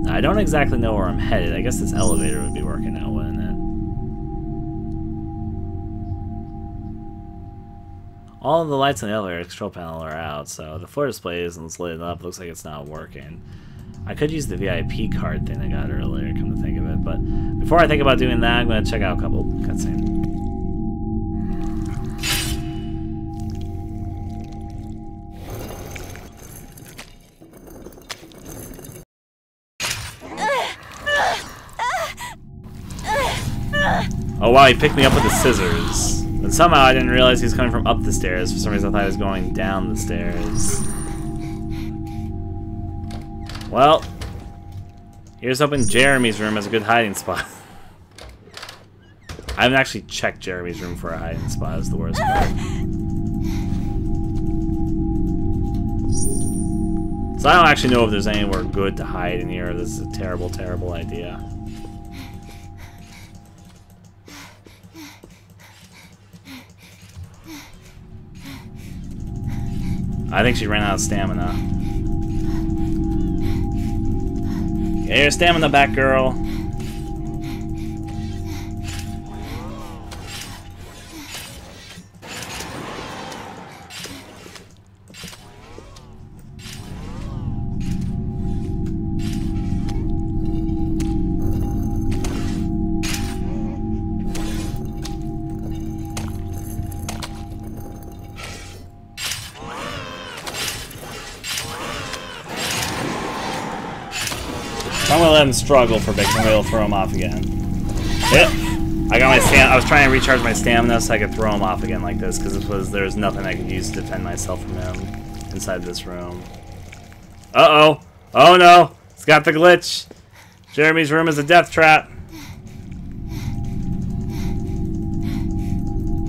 I don't exactly know where I'm headed. I guess this elevator would be working out, wouldn't it? All of the lights on the elevator control panel are out, so the floor display isn't lit up. Looks like it's not working. I could use the VIP card thing I got earlier, come to think of it, but before I think about doing that, I'm going to check out a couple cutscenes. Oh wow, he picked me up with the scissors. And somehow I didn't realize he was coming from up the stairs. For some reason I thought he was going down the stairs. Well, here's hoping Jeremy's room has a good hiding spot. I haven't actually checked Jeremy's room for a hiding spot, is the worst part. So I don't actually know if there's anywhere good to hide in here. This is a terrible, terrible idea. I think she ran out of stamina. Get your stamina back, girl. I'm gonna let him struggle for a bit, maybe I'll throw him off again. Yep. I got my I was trying to recharge my stamina so I could throw him off again like this, because there was nothing I could use to defend myself from him inside this room. Uh-oh. Oh no! It's got the glitch! Jeremy's room is a death trap.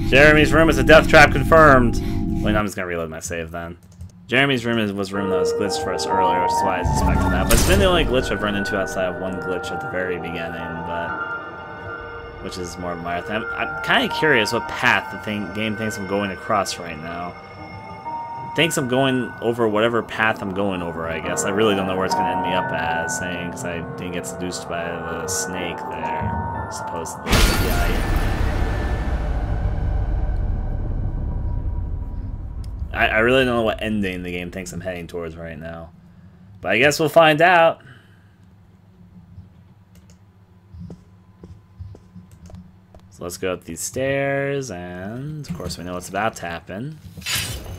Jeremy's room is a death trap confirmed. Wait, no, I'm just gonna reload my save then. Jeremy's room was a room that was glitched for us earlier, which is why I suspected that. But it's been the only glitch I've run into outside of one glitch at the very beginning, but which is more of my thing. I'm kind of curious what path the game thinks I'm going across right now. It thinks I'm going over whatever path I'm going over, I guess. I really don't know where it's going to end me up as, saying, because I didn't get seduced by the snake there, supposedly. Yeah. I really don't know what ending the game thinks I'm heading towards right now. But I guess we'll find out. So let's go up these stairs, and of course we know what's about to happen.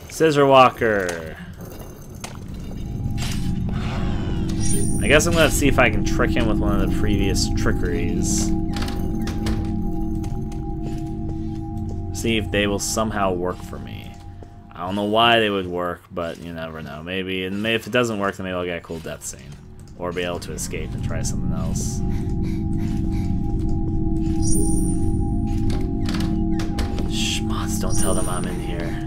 Scissor Walker. I guess I'm going to see if I can trick him with one of the previous trickeries. See if they will somehow work for me. I don't know why they would work, but you never know. Maybe if it doesn't work, then maybe I'll get a cool death scene. Or be able to escape and try something else. Schmutz, don't tell them I'm in here.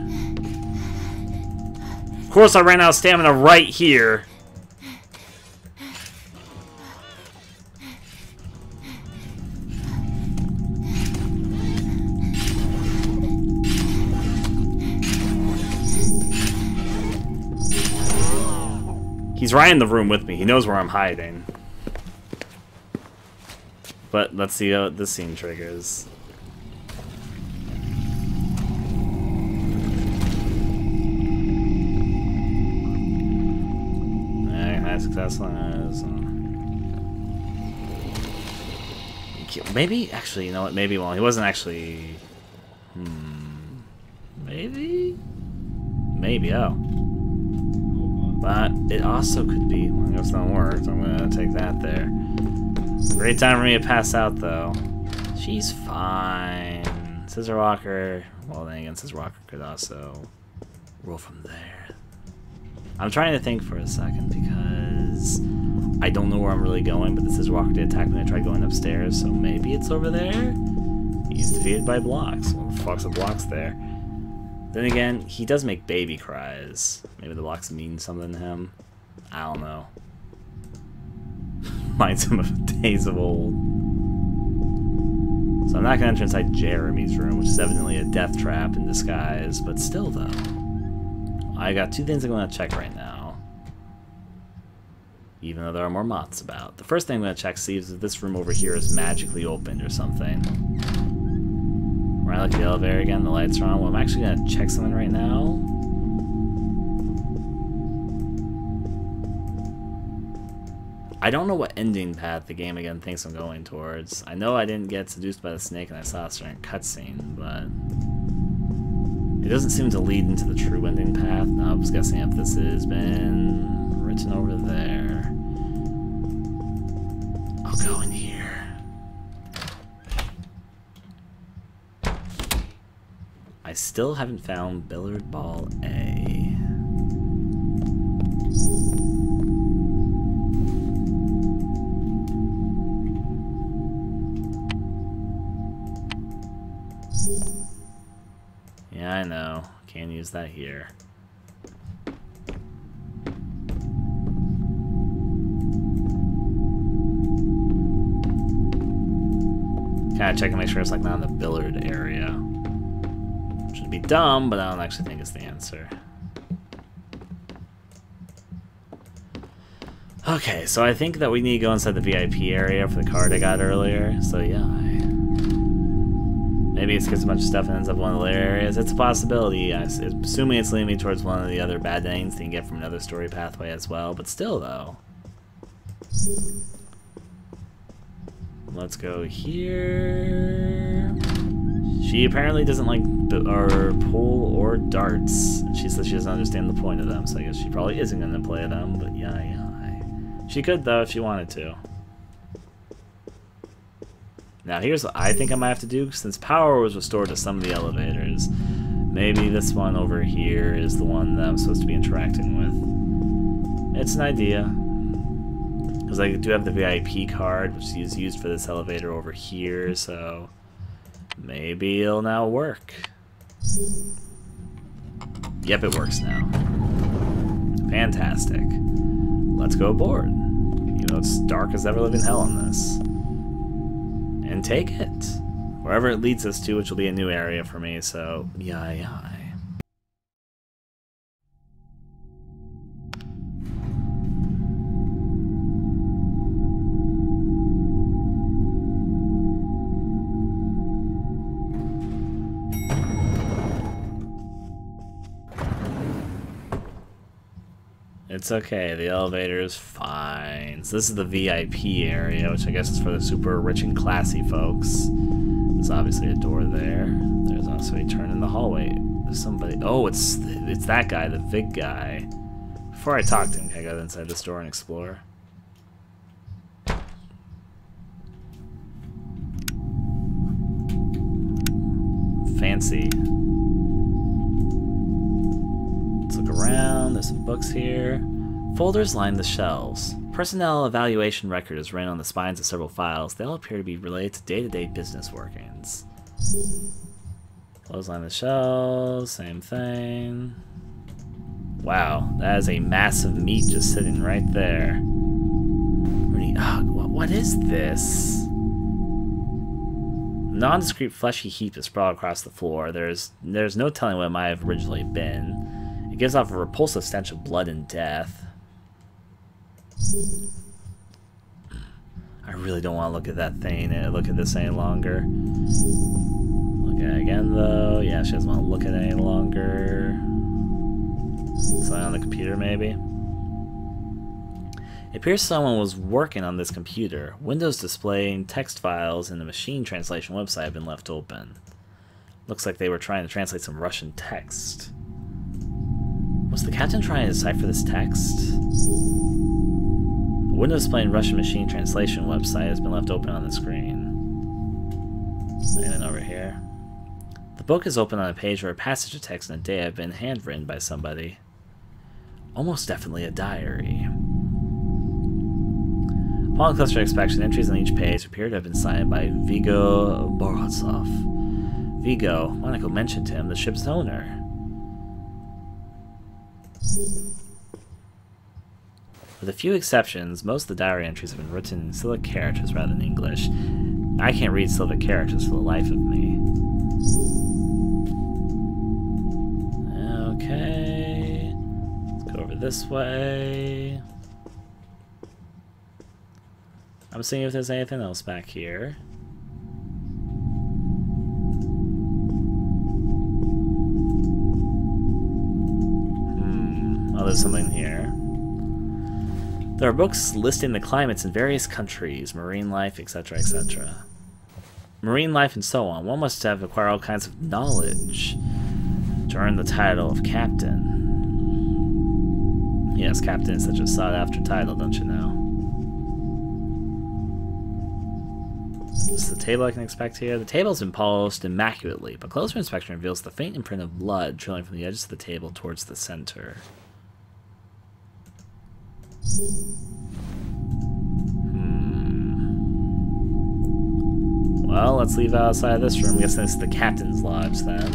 Of course I ran out of stamina right here. He's right in the room with me. He knows where I'm hiding. But let's see how this scene triggers. Alright, successful. Maybe, actually, you know what? Maybe, well, he wasn't actually... Maybe? Maybe, oh. But it also could be, well, it's not worked, so I'm gonna take that there. Great time for me to pass out, though. She's fine. Scissor Walker, well then again, Scissor Walker could also roll from there. I'm trying to think for a second because I don't know where I'm really going, but the Scissor Walker did attack me when I tried going upstairs, so maybe it's over there? He's defeated by blocks. Well, the fuck's the blocks there? Then again, he does make baby cries. Maybe the blocks mean something to him. I don't know. Reminds him of days of old. So I'm not going to enter inside Jeremy's room, which is evidently a death trap in disguise. But still, though, I got two things I'm going to check right now. even though there are more moths about. The first thing I'm going to check to see is if this room over here is magically opened or something. When I look at the elevator again, the lights are on. Well, I'm actually going to check something right now. I don't know what ending path the game again thinks I'm going towards. I know I didn't get seduced by the snake and I saw a certain cutscene, but it doesn't seem to lead into the true ending path. Now I was guessing if this has been written over there. I'll go in here. I still haven't found billiard ball A. Yeah, I know. Can't use that here. Kinda check and make sure it's like not in the billiard area. Which would be dumb, but I don't actually think it's the answer. Okay, so I think that we need to go inside the VIP area for the card I got earlier. So yeah, maybe it skips a bunch of stuff and ends up in one of the later areas. It's a possibility. Assuming it's leading me towards one of the other bad endings that you can get from another story pathway as well. But still, though. Let's go here. She apparently doesn't like pool or darts. She says she doesn't understand the point of them, so I guess she probably isn't going to play them. But yeah. She could, though, if she wanted to. Now, here's what I think I might have to do. Since power was restored to some of the elevators, maybe this one over here is the one that I'm supposed to be interacting with. It's an idea. Because I do have the VIP card, which is used for this elevator over here, so maybe it'll now work. Yep, it works now. Fantastic. Let's go aboard. You know, it's dark as ever living hell in this. And take it. Wherever it leads us to, which will be a new area for me, so yai. It's okay, the elevator is fine. So this is the VIP area, which I guess is for the super rich and classy folks. There's obviously a door there. There's also a turn in the hallway. There's somebody. Oh, it's that guy, the Vig guy. Before I talk to him, can I go inside this door and explore? Fancy. Let's look around. There's some books here. Folders line the shelves. Personnel evaluation record is ran on the spines of several files. They all appear to be related to day-to-day business workings. Clothes line the shelves. Same thing. Wow, that is a massive meat just sitting right there. What is this? Nondescript fleshy heap is sprawled across the floor. There's no telling what it might have originally been. It gives off a repulsive stench of blood and death. I really don't want to look at that thing and look at this any longer. Look at it again, though. Yeah, she doesn't want to look at it any longer. Something on the computer, maybe? It appears someone was working on this computer. Windows displaying text files in the machine translation website have been left open. Looks like they were trying to translate some Russian text. Was the captain trying to decipher this text? The Windows displaying Russian machine translation website has been left open on the screen. And then over here. The book is open on a page where a passage of text and a date have been handwritten by somebody. Almost definitely a diary. Upon closer inspection, entries on each page appear to have been signed by Vigo Borisov. Vigo, Monaco mentioned to him, the ship's owner. With a few exceptions, most of the diary entries have been written in Slavic characters rather than English. I can't read Slavic characters for the life of me. Okay. Let's go over this way. I'm seeing if there's anything else back here. Oh, there's something here. There are books listing the climates in various countries, marine life, etc., etc. Marine life and so on. One must have acquired all kinds of knowledge to earn the title of captain. Yes, captain is such a sought-after title, don't you know? Is the table I can expect here? The table's been polished immaculately, but closer inspection reveals the faint imprint of blood trailing from the edges of the table towards the center. Well, let's leave outside this room. I guess this is the captain's lodge then.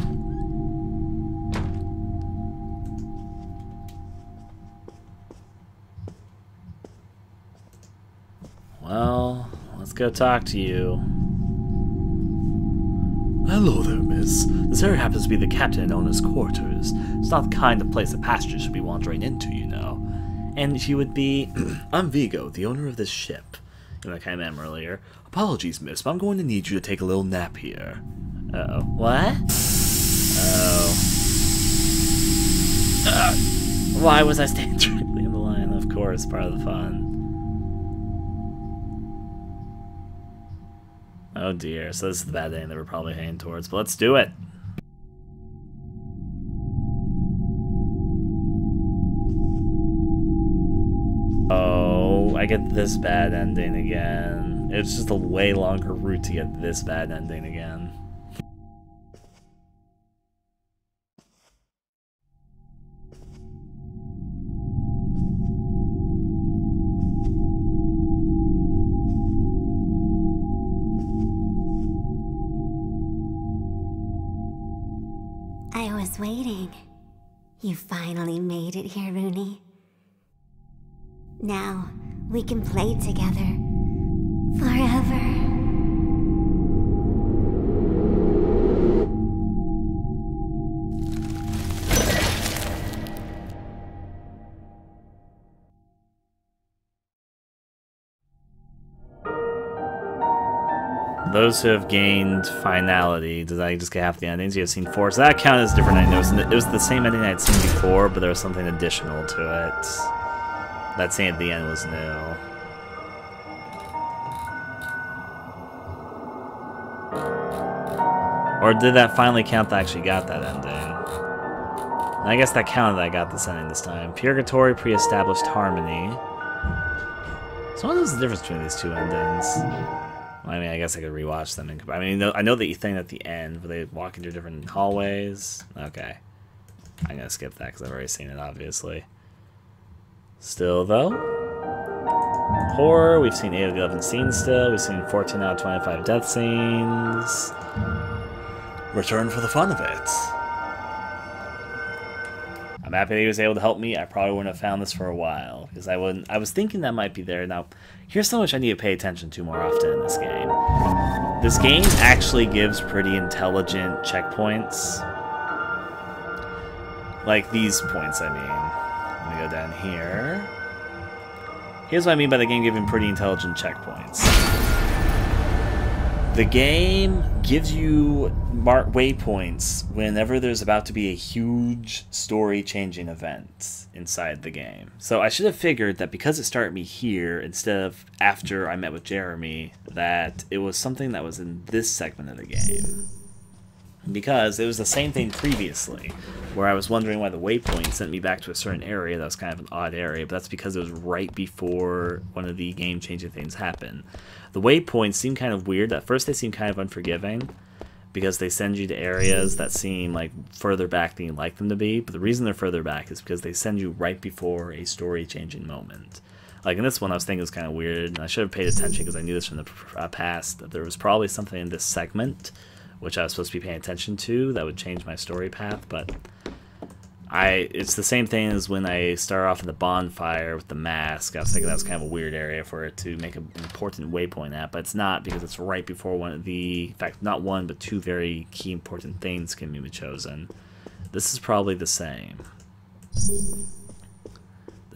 Well, let's go talk to you. Hello there, miss. This area happens to be the captain and owner's quarters. It's not the kind of place a passenger should be wandering into, you know. And she would be... I'm Vigo, the owner of this ship. You know, like I am earlier. Apologies, miss, but I'm going to need you to take a little nap here. Uh-oh. What? Oh. Why was I standing directly in the line? Of course, part of the fun. Oh dear, so this is the bad thing that we're probably heading towards, but let's do it! Oh, I get this bad ending again. It's just a way longer route to get this bad ending again. I was waiting. You finally made it here, Rooney. Now, we can play together. Forever. Those who have gained finality, did I just get half the endings? You have seen 4, so that counted as different. I noticed it was the same ending I'd seen before, but there was something additional to it. That scene at the end was new. Or did that finally count that I actually got that ending? And I guess that counted that I got this ending this time. Purgatory, pre-established harmony. So what is the difference between these two endings? I mean, I guess I could rewatch them. I mean, I know the thing at the end where they walk into different hallways. Okay. I'm going to skip that because I've already seen it, obviously. Still, though. Horror. We've seen 8 of the 11 scenes still. We've seen 14 out of 25 death scenes. Return for the fun of it. I'm happy that he was able to help me. I probably wouldn't have found this for a while, because I was thinking that might be there. Now, here's so much I need to pay attention to more often in this game. This game actually gives pretty intelligent checkpoints. Like these points, I mean. Let me go down here. Here's what I mean by the game giving pretty intelligent checkpoints. The game gives you waypoints whenever there's about to be a huge story-changing event inside the game. So I should have figured that because it started me here instead of after I met with Jeremy, that it was something that was in this segment of the game. Because it was the same thing previously, where I was wondering why the waypoint sent me back to a certain area that was kind of an odd area, but that's because it was right before one of the game-changing things happened. The waypoints seem kind of weird. At first they seem kind of unforgiving, because they send you to areas that seem like further back than you'd like them to be, but the reason they're further back is because they send you right before a story-changing moment. Like in this one, I was thinking it was kind of weird, and I should have paid attention because I knew this from the past, that there was probably something in this segment which I was supposed to be paying attention to that would change my story path, but it's the same thing as when I start off in the bonfire with the mask. I was thinking that was kind of a weird area for it to make an important waypoint at, but it's not, because it's right before one of the, in fact, not one, but 2 very key important things can be chosen. This is probably the same.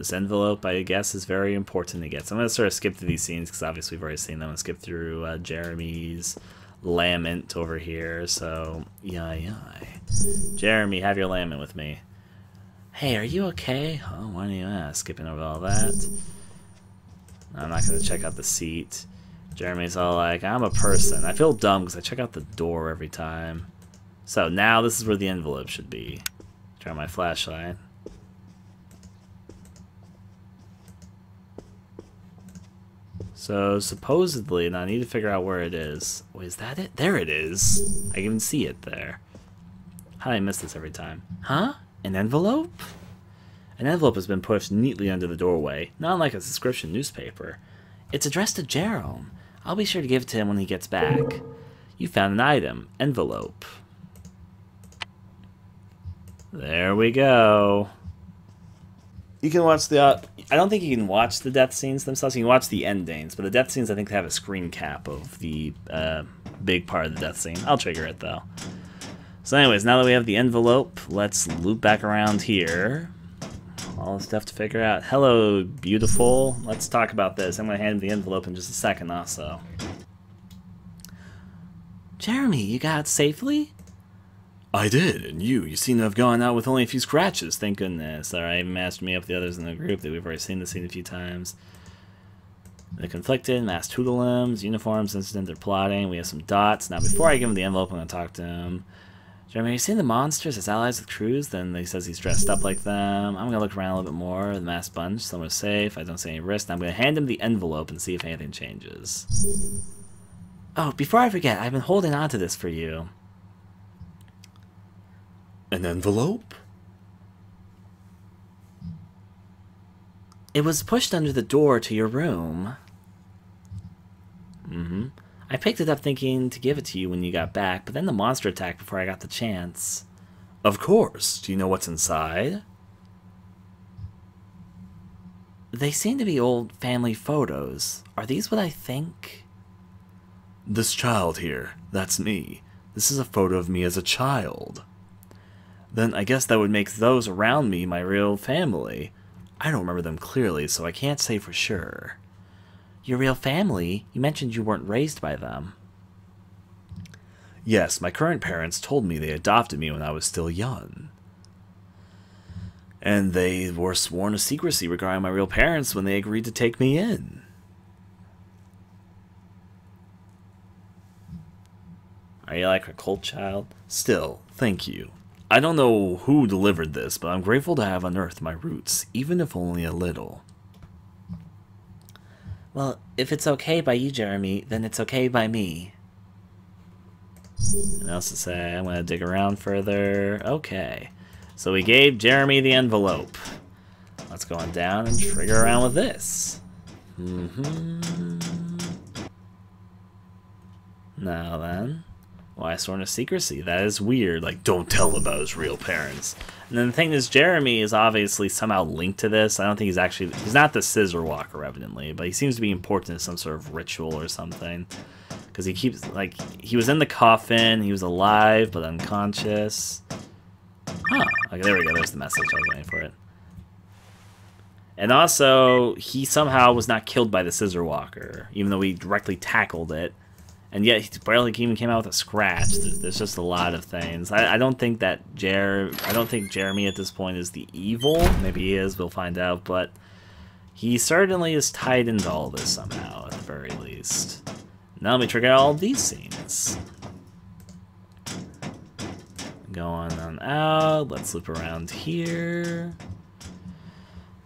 This envelope, I guess, is very important to get. So I'm going to sort of skip through these scenes because obviously we've already seen them. And skip through Jeremy's lament over here. So, yay. Jeremy, have your lament with me. Hey, are you okay? Oh, why do you ask? Skipping over all that. I'm not going to check out the seat. Jeremy's all like, I'm a person. I feel dumb because I check out the door every time. So now this is where the envelope should be. Turn on my flashlight. So supposedly, now I need to figure out where it is. Wait, is that it? There it is. I can even see it there. How do I miss this every time? Huh? An envelope? An envelope has been pushed neatly under the doorway, not like a subscription newspaper. It's addressed to Jerome. I'll be sure to give it to him when he gets back. You found an item. Envelope. There we go. You can watch the... I don't think you can watch the death scenes themselves. You can watch the endings, but the death scenes, I think, have a screen cap of the big part of the death scene. I'll trigger it, though. So anyways, now that we have the envelope, let's loop back around here. All the stuff to figure out. Hello, beautiful. Let's talk about this. I'm going to hand him the envelope in just a second also. Jeremy, you got out safely? I did, and you seem to have gone out with only a few scratches, thank goodness. Alright, even matched me up with the others in the group that we've already seen the scene a few times. They're conflicted, masked hoodlums, uniforms, incident, they're plotting. We have some dots. Now, before I give him the envelope, I'm going to talk to him. Jeremy, have you seen the monsters as allies with crews? Then he says he's dressed up like them. I'm going to look around a little bit more. The masked bunch, somewhere safe. I don't see any risk. Now I'm going to hand him the envelope and see if anything changes. Oh, before I forget, I've been holding on to this for you. An envelope? It was pushed under the door to your room. I picked it up thinking to give it to you when you got back, but then the monster attacked before I got the chance. Of course. Do you know what's inside? They seem to be old family photos. Are these what I think? This child here, that's me. This is a photo of me as a child. Then I guess that would make those around me my real family. I don't remember them clearly, so I can't say for sure. Your real family? You mentioned you weren't raised by them. Yes, my current parents told me they adopted me when I was still young. And they were sworn to secrecy regarding my real parents when they agreed to take me in. Are you like a cult child? Still, thank you. I don't know who delivered this, but I'm grateful to have unearthed my roots, even if only a little. Well, if it's okay by you, Jeremy, then it's okay by me. What else to say? I'm going to dig around further. Okay. So we gave Jeremy the envelope. Let's go on down and trigger around with this. Now then. Why sworn to secrecy? That is weird. Like, don't tell him about his real parents. And then the thing is, Jeremy is obviously somehow linked to this. I don't think he's not the scissor walker, evidently, but he seems to be important to some sort of ritual or something. Because he keeps, like, he was in the coffin, he was alive, but unconscious. Huh. Okay, there we go. There's the message. I was waiting for it. And also, he somehow was not killed by the scissor walker, even though we directly tackled it. And yet, he barely even came out with a scratch. There's just a lot of things. I don't think that I don't think Jeremy at this point is the evil. Maybe he is. We'll find out. But he certainly is tied into all this somehow, at the very least. Now let me trigger all these scenes. Go on out. Let's loop around here.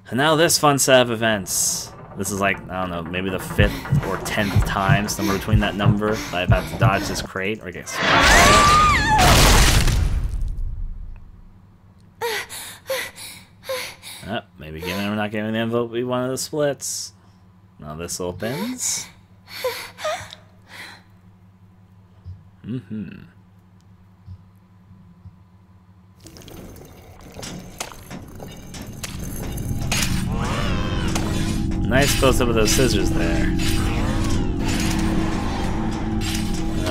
And now this fun set of events. This is like, I don't know, maybe the 5th or 10th time, somewhere between that number, that I've had to dodge this crate, or get smashed by it. Maybe we're not getting the envelope we wanted the splits. Now this opens. Nice close-up of those scissors there.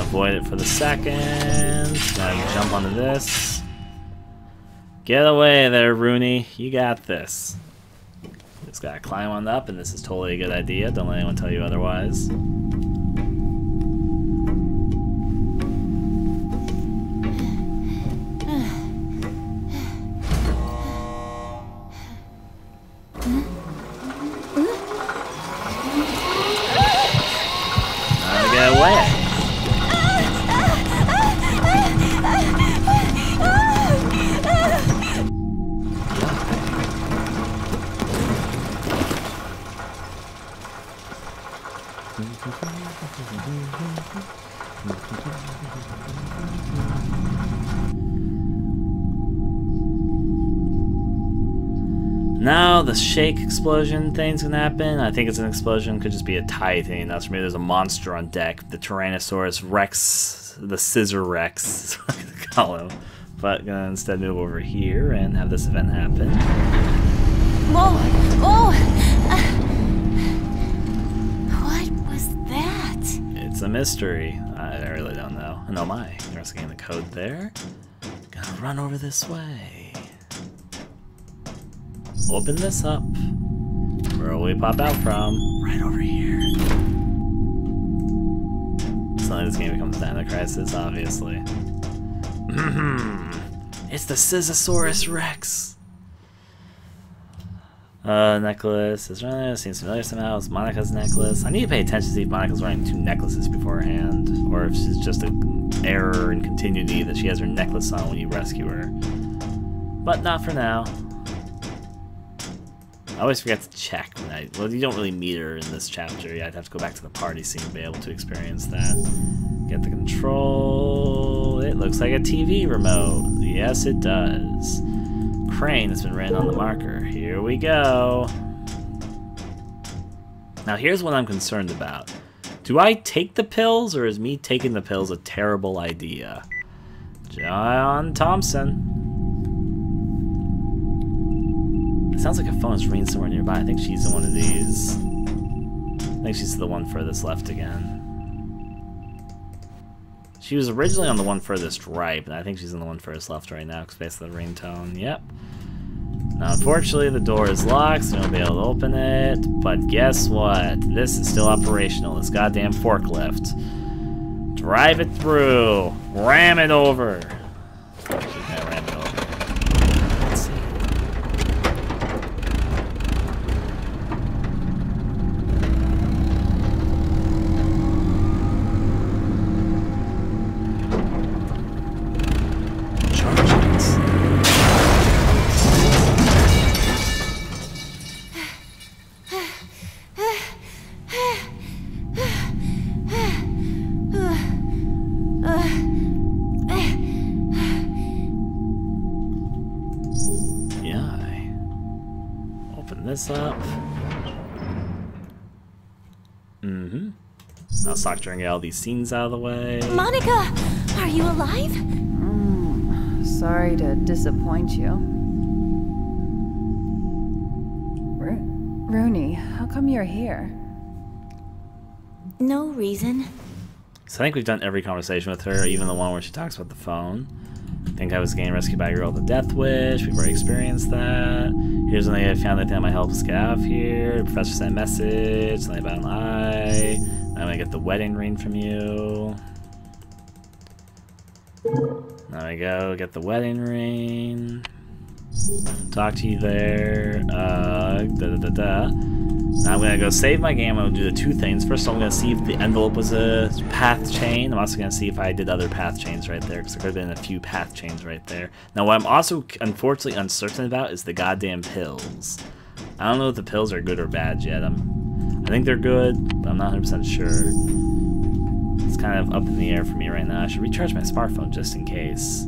Avoid it for the second. Gotta jump onto this. Get away there, Rooney. You got this. Just gotta climb on up, and this is totally a good idea. Don't let anyone tell you otherwise. Now to get away. Now the shake explosion thing's gonna happen. I think it's an explosion, could just be a tie thing. That's for me. There's a monster on deck. The Tyrannosaurus Rex, the Scissor Rex is what I'm gonna call him. But gonna instead move over here and have this event happen. Whoa! Oh! What was that? It's a mystery. I really don't know. And oh my, investigating the code there. Gonna run over this way. Open this up. Where will we pop out from? Right over here. Suddenly this game becomes Dino Crisis, obviously. It's the Scissosaurus Rex! Necklace is running. It seems familiar somehow. It's Monica's necklace. I need to pay attention to see if Monica's wearing two necklaces beforehand, or if she's just an error in continuity that she has her necklace on when you rescue her. But not for now. I always forget to check when well, you don't really meet her in this chapter. I'd have to go back to the party scene to be able to experience that. Get the control. It looks like a TV remote. Yes, it does. Crane has been written on the marker. Here we go. Now here's what I'm concerned about. Do I take the pills, or is me taking the pills a terrible idea? John Thompson. It sounds like a phone is ringing somewhere nearby. I think she's in one of these. I think she's the one furthest left again. She was originally on the one furthest right, but I think she's in the one furthest left right now because based on the ringtone. Yep. Now, unfortunately, the door is locked, so we won't be able to open it. But guess what? This is still operational. This goddamn forklift. Drive it through. Ram it over. Actually, can't ram it over. Let's see. This up. Now start trying to get all these scenes out of the way. Monica, are you alive? Sorry to disappoint you. Rooney, how come you're here? No reason. So I think we've done every conversation with her, even the one where she talks about the phone. I think I was getting rescued by a girl with a death wish. We've already experienced that. Here's when I found anything that might help us get out of here. The professor sent a message, something about an eye. I'm gonna get the wedding ring from you. There we go, get the wedding ring. Talk to you there. Now I'm gonna go save my game. I'm gonna do the two things. First, I'm gonna see if the envelope was a path chain. I'm also gonna see if I did other path chains right there, because there could have been a few path chains right there. Now, what I'm also unfortunately uncertain about is the goddamn pills. I don't know if the pills are good or bad yet. I think they're good, but I'm not 100% sure. It's kind of up in the air for me right now. I should recharge my smartphone just in case.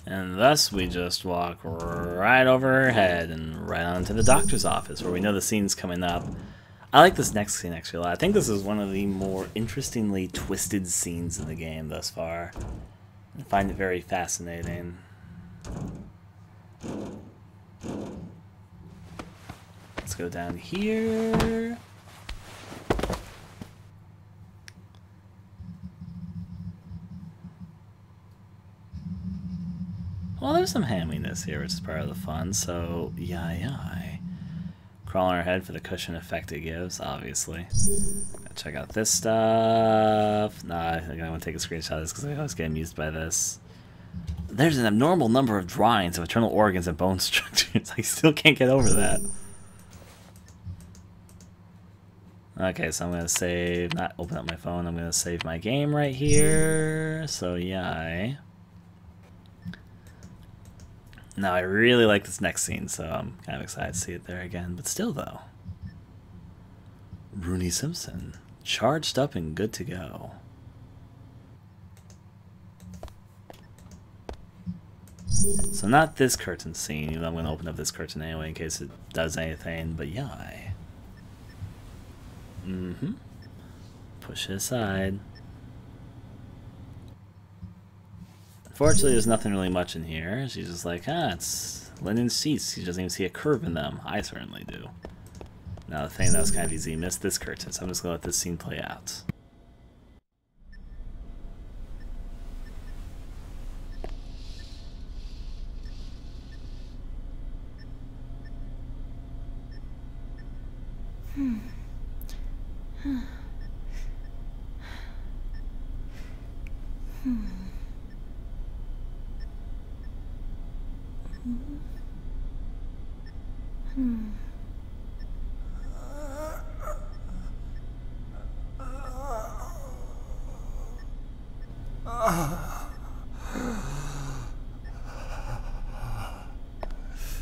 And thus we just walk right over her head and right on to the doctor's office where we know the scene's coming up. I like this next scene actually a lot. I think this is one of the more interestingly twisted scenes in the game thus far. I find it very fascinating. Let's go down here. Well, There's some hamminess here, which is part of the fun, so yeah. Crawl on our head for the cushion effect it gives, obviously. Check out this stuff. Nah, I think I want to take a screenshot of this because I always get amused by this. There's an abnormal number of drawings of internal organs and bone structures. I still can't get over that. Okay, so I'm going to save, not open up my phone, I'm going to save my game right here. So yeah. Now I really like this next scene, so I'm kind of excited to see it there again. But still though. Rooney Simpson, charged up and good to go. So not this curtain scene, even though I'm going to open up this curtain anyway in case it does anything, but yeah. Push it aside. Unfortunately, there's nothing really much in here. She's just like, it's linen sheets. She doesn't even see a curve in them. I certainly do. Now, the thing that was kind of easy, missed this curtain, so I'm just going to let this scene play out.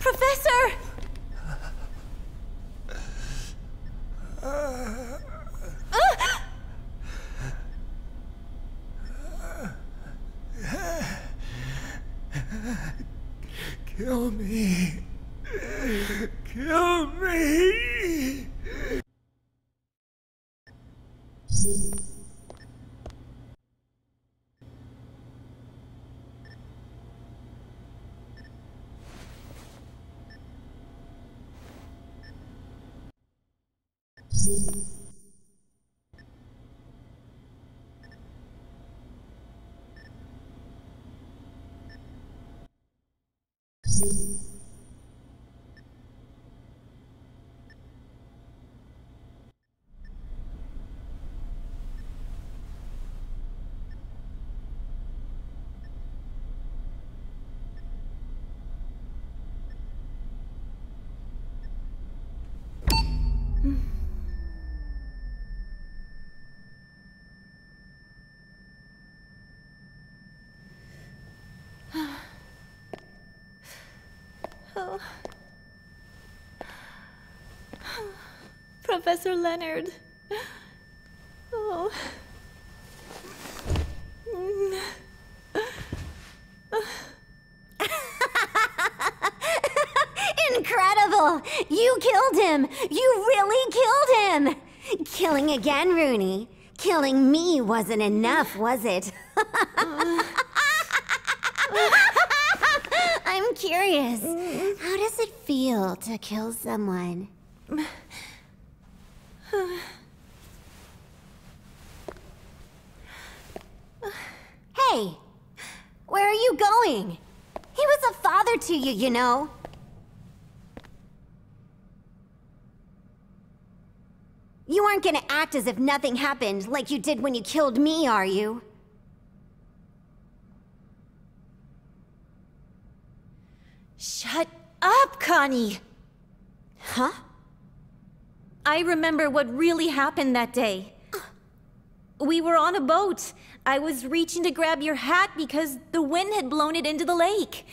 Professor! Kill me. Kill me. Professor Leonard. Oh. Incredible! You killed him! You really killed him! Killing again, Rooney. Killing me wasn't enough, was it? I'm curious. How does it feel to kill someone? Hey! Where are you going? He was a father to you, you know. You aren't gonna act as if nothing happened like you did when you killed me, are you? Shut up, Connie! Huh? I remember what really happened that day. We were on a boat. I was reaching to grab your hat because the wind had blown it into the lake.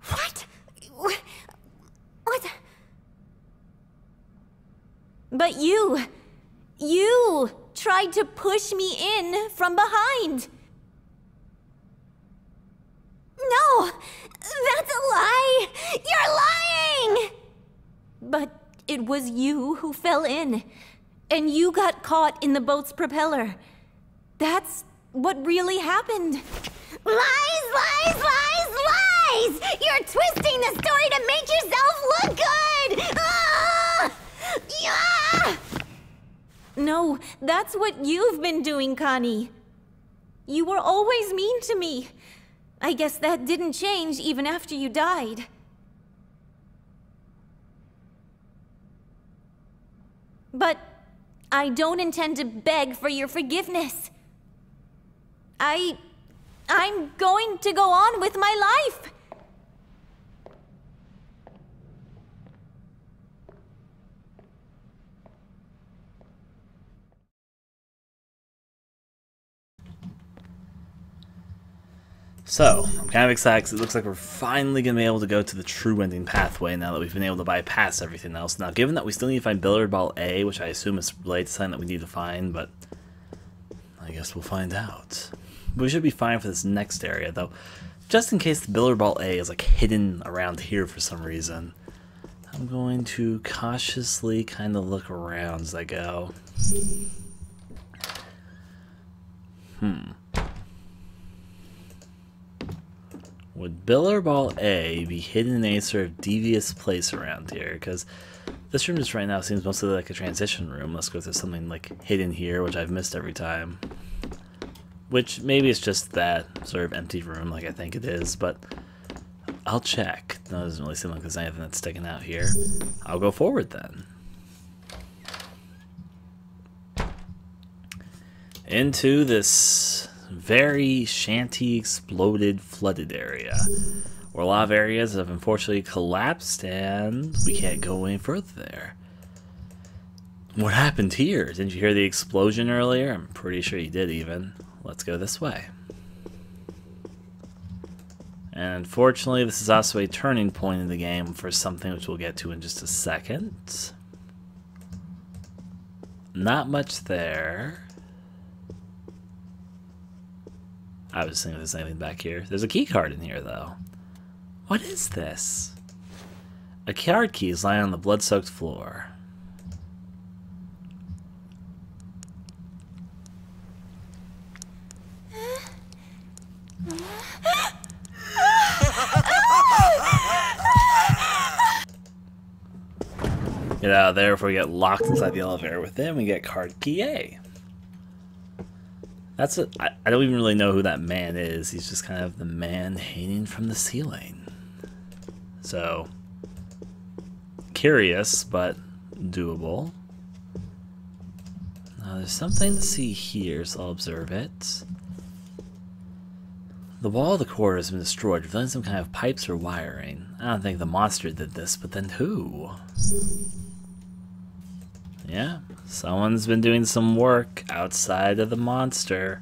What? What? But you tried to push me in from behind. No! That's a lie! You're lying! But it was you who fell in, and you got caught in the boat's propeller. That's what really happened. Lies, lies, lies, lies! You're twisting the story to make yourself look good! Ah! Yeah! No, that's what you've been doing, Connie. You were always mean to me. I guess that didn't change even after you died. But I don't intend to beg for your forgiveness. I'm going to go on with my life. So, I'm kind of excited because it looks like we're finally going to be able to go to the true ending pathway now that we've been able to bypass everything else. Now, given that we still need to find Billiard Ball A, which I assume is related to something that we need to find, but I guess we'll find out. We should be fine for this next area, though. Just in case the Billiard Ball A is like hidden around here for some reason, I'm going to cautiously kind of look around as I go. Would Billiard Ball A be hidden in a sort of devious place around here? Because this room just right now seems mostly like a transition room. Let's go through something like hidden here, which I've missed every time. Which maybe it's just that sort of empty room like I think it is, but I'll check. No, it doesn't really seem like there's anything that's sticking out here. I'll go forward then. Into this very shanty, exploded, flooded area, where a lot of areas have unfortunately collapsed and we can't go any further there. What happened here? Didn't you hear the explosion earlier? I'm pretty sure you did even. Let's go this way. And unfortunately, this is also a turning point in the game for something which we'll get to in just a second. Not much there. I was thinking if there's anything back here. There's a key card in here, though. What is this? A card key is lying on the blood-soaked floor. Get out of there before we get locked inside the elevator. Within, we get card key A. That's it. I don't even really know who that man is. He's just kind of the man hanging from the ceiling. So, curious, but doable. Now, there's something to see here, so I'll observe it. The wall of the corridor has been destroyed, revealing some kind of pipes or wiring. I don't think the monster did this, but then who? Yeah, someone's been doing some work outside of the monster.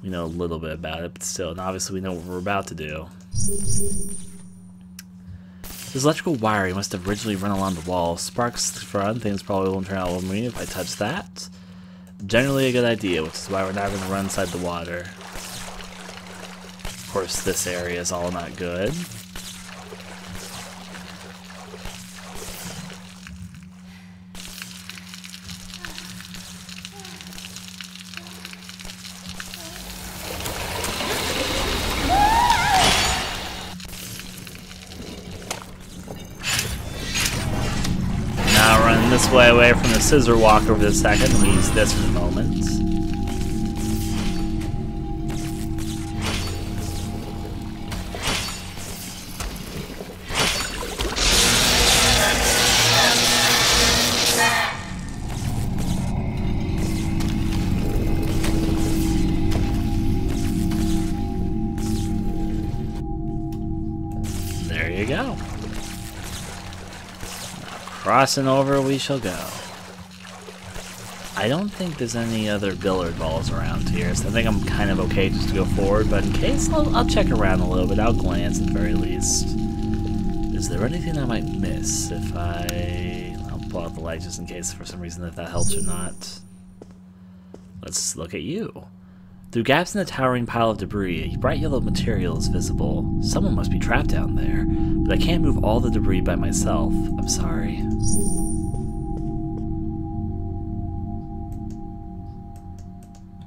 We know a little bit about it, but still, and obviously we know what we're about to do. This electrical wiring must have originally run along the wall. Sparks front, things probably won't turn out well for me if I touch that. Generally a good idea, which is why we're not going to run inside the water. Of course, this area is all not good. This way away from the scissor walk over the second. We'll use this for the moment. There you go. Crossing over we shall go. I don't think there's any other billiard balls around here, so I think I'm kind of okay just to go forward, but in case, I'll check around a little bit. I'll glance at the very least. Is there anything I might miss if I'll pull out the light just in case for some reason if that helps or not. Let's look at you. Through gaps in the towering pile of debris, a bright yellow material is visible. Someone must be trapped down there, but I can't move all the debris by myself. I'm sorry.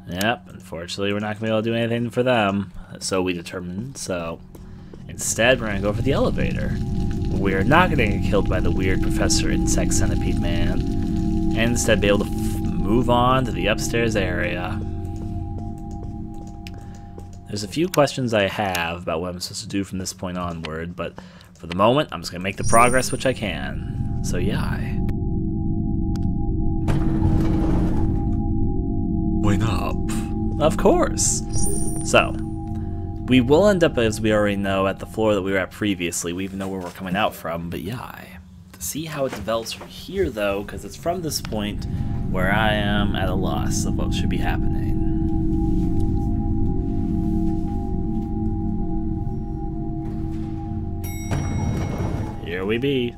Yep, unfortunately we're not going to be able to do anything for them, so we determined, so instead we're going to go for the elevator. We are not going to get killed by the weird Professor Insect Centipede Man, and instead be able to move on to the upstairs area. There's a few questions I have about what I'm supposed to do from this point onward, but for the moment, I'm just going to make the progress which I can. So yeah. Went up. Of course. So, we will end up, as we already know, at the floor that we were at previously. We even know where we're coming out from, but yeah. To see how it develops from here, though, because it's from this point where I am at a loss of what should be happening. Here we be.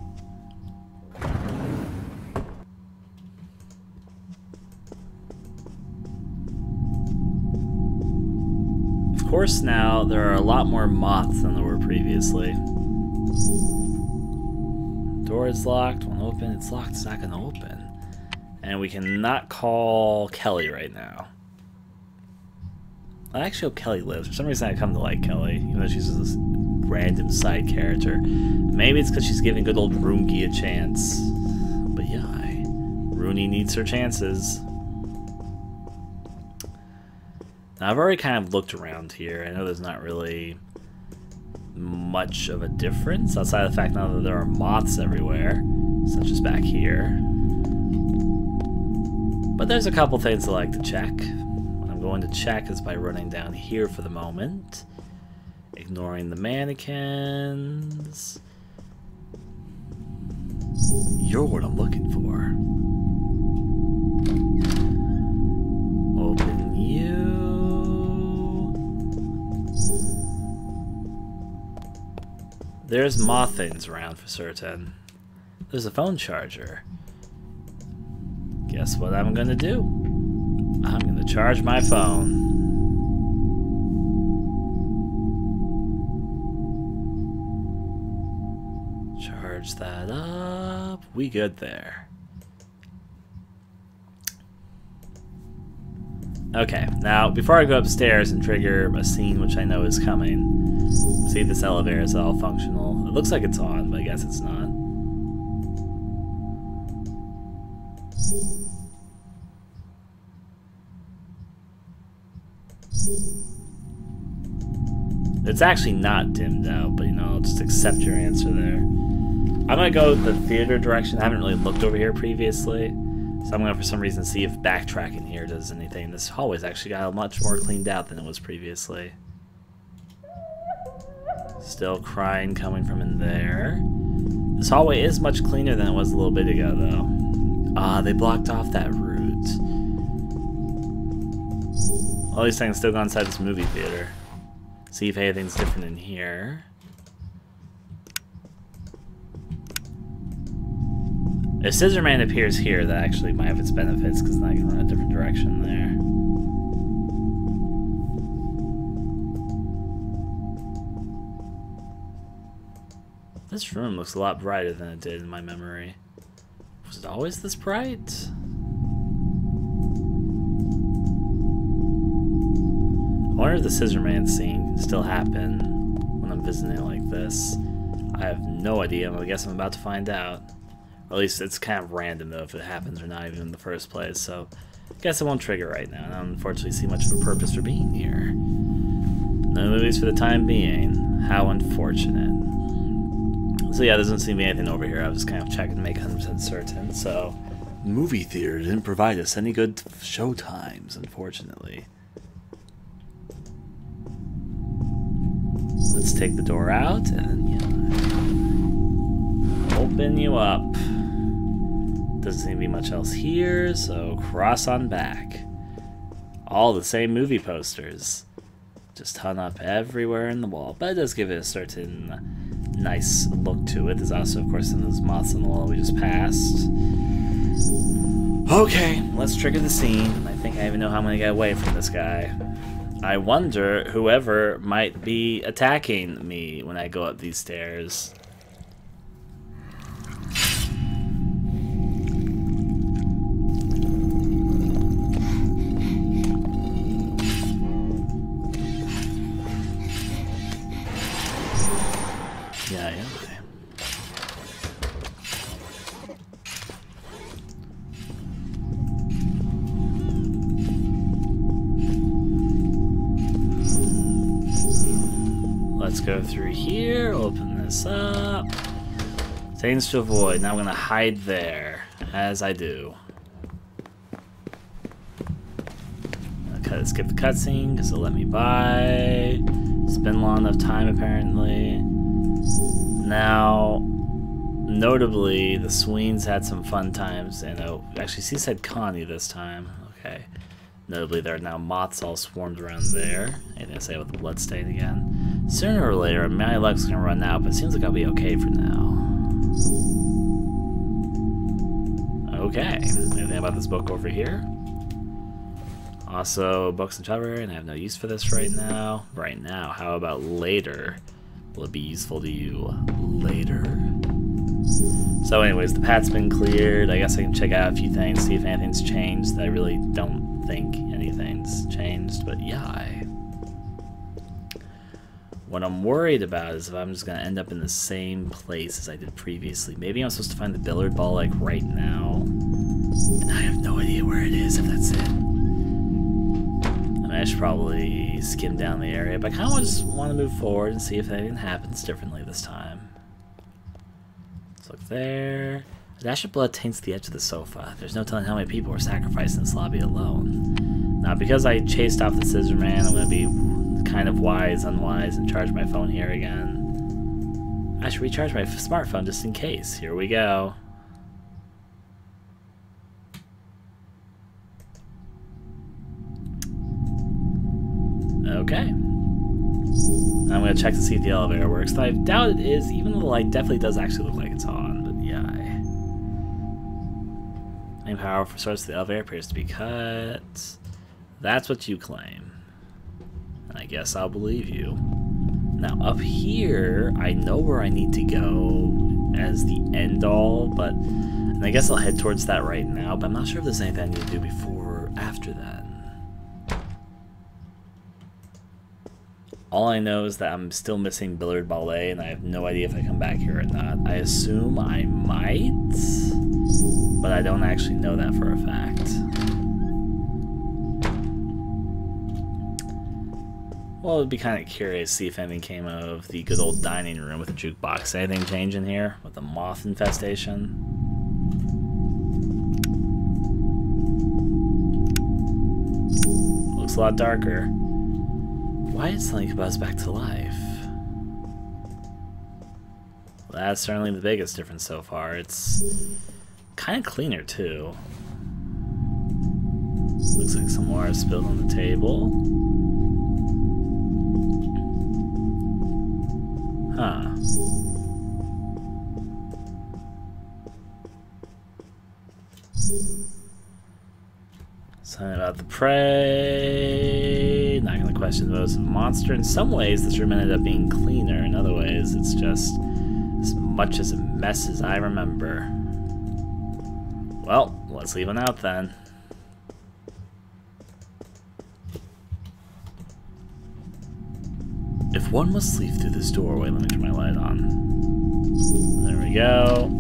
Of course, now there are a lot more moths than there were previously. Door is locked. Won't open. It's locked. It's not going to open. And we cannot call Kelly right now. I actually hope Kelly lives. For some reason, I come to like Kelly, even though she's this random side character. Maybe it's because she's giving good old Rooney a chance. But yeah, Rooney needs her chances. Now, I've already kind of looked around here. I know there's not really much of a difference outside of the fact now that there are moths everywhere, such as back here. But there's a couple things I like to check. What I'm going to check is by running down here for the moment, ignoring the mannequins. You're what I'm looking for. Open you. There's moth things around for certain. There's a phone charger. Guess what I'm gonna do? I'm gonna charge my phone. Charge that up. We good there. Okay, now before I go upstairs and trigger a scene which I know is coming, see if this elevator is all functional. It looks like it's on, but I guess it's not. It's actually not dimmed out, but you know, I'll just accept your answer there. I'm gonna go the theater direction. I haven't really looked over here previously, so I'm gonna for some reason see if backtracking here does anything. This hallway's actually got much more cleaned out than it was previously. Still crying coming from in there. This hallway is much cleaner than it was a little bit ago, though. Ah, they blocked off that route. All these things still go inside this movie theater. See if anything's different in here. If Scissor Man appears here, that actually might have its benefits, because then I can run a different direction there. This room looks a lot brighter than it did in my memory. Was it always this bright? I wonder if the Scissor Man scene can still happen when I'm visiting like this. I have no idea. I guess I'm about to find out. Or at least it's kind of random though if it happens or not even in the first place. So I guess it won't trigger right now. I don't unfortunately see much of a purpose for being here. No movies for the time being. How unfortunate. So yeah, there doesn't seem to be anything over here. I was just kind of checking to make 100% certain. So movie theater didn't provide us any good show times, unfortunately. Let's take the door out and open you up. Doesn't seem to be much else here, so cross on back. All the same movie posters, just hung up everywhere in the wall, but it does give it a certain nice look to it. There's also, of course, some of those moths on the wall we just passed. Okay, let's trigger the scene. I think I even know how I'm gonna get away from this guy. I wonder whoever might be attacking me when I go up these stairs. Yeah, I am. let's go through here, open this up. Things to avoid. Now I'm gonna hide there, as I do. Okay, skip the cutscene, because it'll let me by. It's been long enough time, apparently. Now, notably, the Sweens had some fun times, and actually, she said Connie this time. Okay. Notably, there are now moths all swarmed around there. Anything to say about the bloodstain again? Sooner or later, my luck's gonna run out, but it seems like I'll be okay for now. Okay. Anything about this book over here? Also, books and library, and I have no use for this right now. Right now, how about later? Will it be useful to you later? So anyways, the path's been cleared. I guess I can check out a few things, see if anything's changed. I really don't think anything's changed, but yeah. What I'm worried about is if I'm just going to end up in the same place as I did previously. Maybe I'm supposed to find the billiard ball like right now. And I have no idea where it is, if that's it. I should probably skim down the area, but I kind of just want to move forward and see if anything happens differently this time. Let's look there. A dash of blood taints the edge of the sofa. There's no telling how many people were sacrificed in this lobby alone. Now, because I chased off the scissor man, I'm going to be kind of unwise, and charge my phone here again. I should recharge my smartphone just in case. Here we go. Okay. I'm gonna check to see if the elevator works. I doubt it is, even though the light definitely does actually look like it's on, but yeah. Main power for source of the elevator appears to be cut. That's what you claim. And I guess I'll believe you. Now up here, I know where I need to go as the end all, and I guess I'll head towards that right now, but I'm not sure if there's anything I need to do before or after that. All I know is that I'm still missing Billiard Ballet, and I have no idea if I come back here or not. I assume I might, but I don't actually know that for a fact. Well, it'd be kind of curious to see if anything came out of the good old dining room with the jukebox. Anything change in here with the moth infestation? Looks a lot darker. Why did something buzz back to life? Well, that's certainly the biggest difference so far. It's kind of cleaner too. Looks like some water spilled on the table. Huh. Something about the prey. Not gonna question the motives of a monster. In some ways, this room ended up being cleaner. In other ways, it's just as much as a mess as I remember. Well, let's leave it out then. If one must leave through this doorway, let me turn my light on. There we go.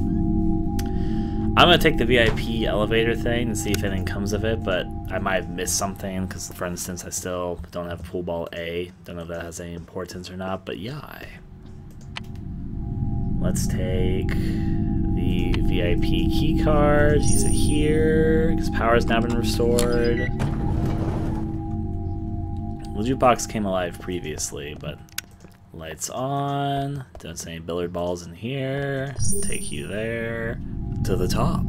I'm gonna take the VIP elevator thing and see if anything comes of it, but I might have missed something because, for instance, I still don't have pool ball A. Don't know if that has any importance or not, but yeah. Let's take the VIP key card, use it here because power's now been restored. The jukebox came alive previously, but lights on. Don't see any billiard balls in here. Take you there. To the top.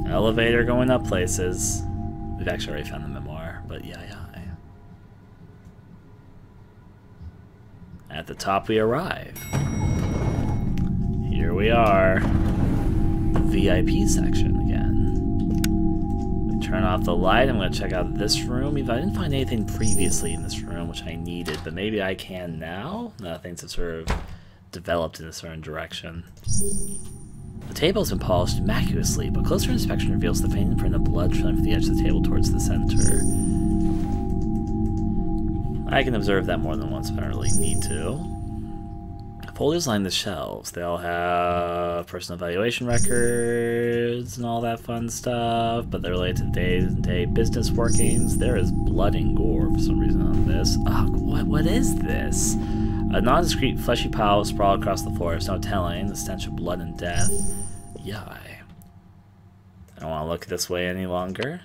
Elevator going up places. We've actually already found the memoir, but yeah. At the top we arrive. Here we are. The VIP section again. Turn off the light. I'm going to check out this room. I didn't find anything previously in this room which I needed, but maybe I can now. Things have sort of developed in a certain direction. The table has been polished immaculately, but closer inspection reveals the faint imprint of blood flowing from the edge of the table towards the center. I can observe that more than once, but I don't really need to. Folders line the shelves. They all have personal evaluation records and all that fun stuff, but they're related to day-to-day business workings. There is blood and gore for some reason on this. Oh, what is this? A nondescript fleshy pile sprawled across the floor. There's no telling the stench of blood and death. Yai. I don't want to look this way any longer.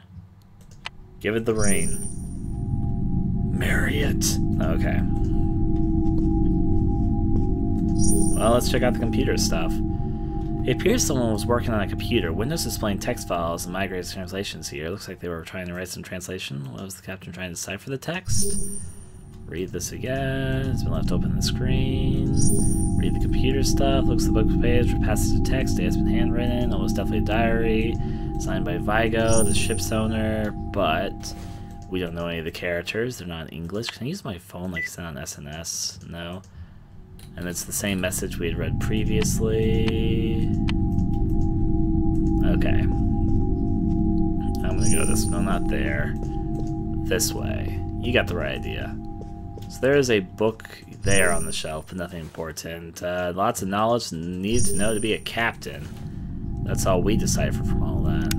Give it the ring. Marry it. Okay. Well, let's check out the computer stuff. It appears someone was working on a computer. Windows displaying text files and migrated translations here. Looks like they were trying to write some translation. What was the captain trying to decipher the text? Read this again. It's been left open on the screen. Read the computer stuff. Looks at the book page for passage of text. It's been handwritten. Almost definitely a diary. Signed by Vigo, the ship's owner. But we don't know any of the characters. They're not in English. Can I use my phone like it's on SNS? No. And it's the same message we had read previously. Okay. I'm gonna go this, no, not there. This way. You got the right idea. So there is a book there on the shelf, but nothing important. Lots of knowledge needed to know to be a captain. That's all we decipher from all that.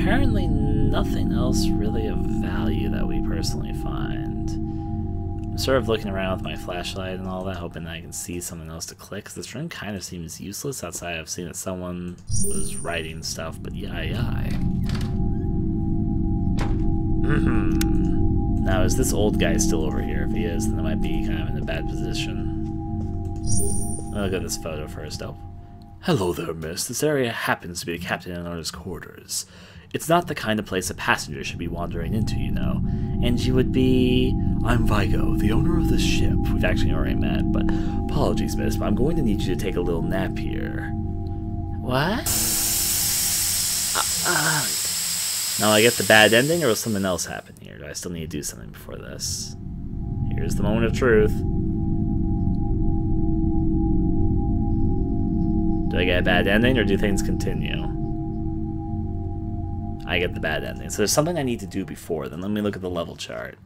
Apparently nothing else really of value that we personally find. I'm sort of looking around with my flashlight and all that, hoping that I can see something else to click, because this room kind of seems useless outside of seeing that someone was writing stuff, but yai. Now, is this old guy still over here? If he is, then I might be kind of in a bad position. I'll look at this photo first. Oh. Hello there, miss. This area happens to be the captain and owner's quarters. It's not the kind of place a passenger should be wandering into, you know. And you would be... I'm Vigo, the owner of this ship. We've actually already met, but apologies, miss, but I'm going to need you to take a little nap here. What? Now I get the bad ending, or will something else happen here? Do I still need to do something before this? Here's the moment of truth. Do I get a bad ending, or do things continue? I get the bad ending. So there's something I need to do before then. Let me look at the level chart.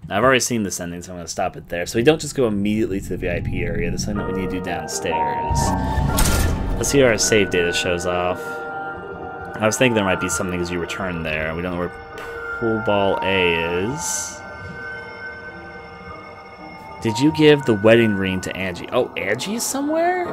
Now, I've already seen this ending, so I'm going to stop it there. So we don't just go immediately to the VIP area. There's something that we need to do downstairs. Let's see how our save data shows off. I was thinking there might be something as you return there. We don't know where pool ball A is. Did you give the wedding ring to Angie? Oh, Angie is somewhere?